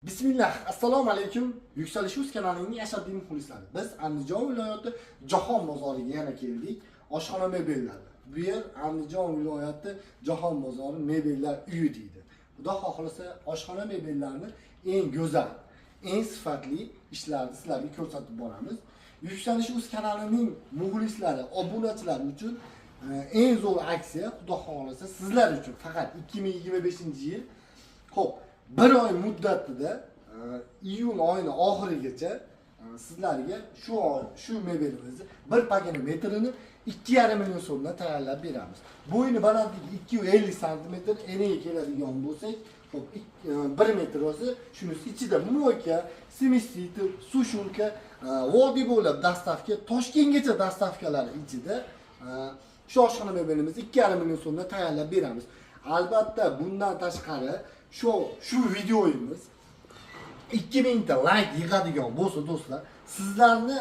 Bismillah, assalomu alaykum. Yuksalish kanalining ashaddiy muxlislari. Biz Andijon viloyati Jahon bozoriga yana keldik. Oshxona mebellari. Bu yer Andijon viloyati Jahon bozori mebellar uyi deydi. Xudo xohlasa oshxona mebellarini eng go'zal, eng sifatli ishlarni sizlarga ko'rsatib boramiz. Yuksalish kanalining muxlislari, obunachilar uchun eng zo'r aksiya, xudo xohlasa sizlar uchun faqat 2025-yil. Xo'p, bir oy muddatida iyun oyini oxirigacha sizlarga shu mebelimizni bir pakana metrini 2,5 million so'mdan tayyorlab beramiz. Bo'yni balandligi 250 sm eniga keladigan bo'lsak, xo'p 1 metr bo'lsa, shunisi ichida mo'yka, semistitr, sushulka, vodiy bo'lib dastavka, Toshkentgacha dastavkalar ichida shu oshxona mebelimizni 2,5 million so'mdan tayyorlab beramiz. Albatta bundan tashqari shu videoyimiz 2000 ta like yig'adigan bo'lsa do'stlar, sizlarni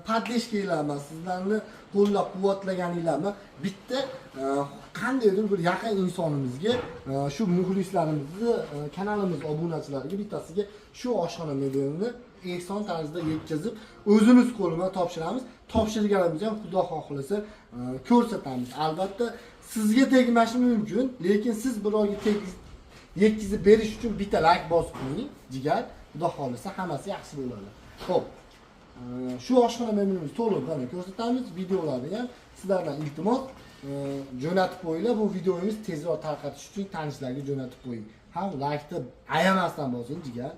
podleshkanglarni, sizlarni qo'llab-quvvatlaganinglarni bitta qandaydir bir yaqin insonimizga, shu muxlislarimizni, kanalimiz obunachilariga bittasiga shu oshxona mebelini ehson tarzda yetkazib, o'zimiz qo'lga topshiramiz. Topshirganimiz ham xudo xohlasa ko'rsatamiz. Albatta sizga tegmashi mumkin, lekin siz birovga yetkazib berish uchun bitta like bosib qo'ying, jigar. Xudo xohlasa hammasi yaxshi bo'ladi. Xo'p. Shu oshxona mebelimizni to'liq ko'rsatamiz. Videolarni ham sizlardan iltimos jo'natib qo'yinglar. Bu videomiz tezroq tarqatish uchun tanishlarga jo'natib qo'ying. Ham like'ni ayamasdan bosing, jigar.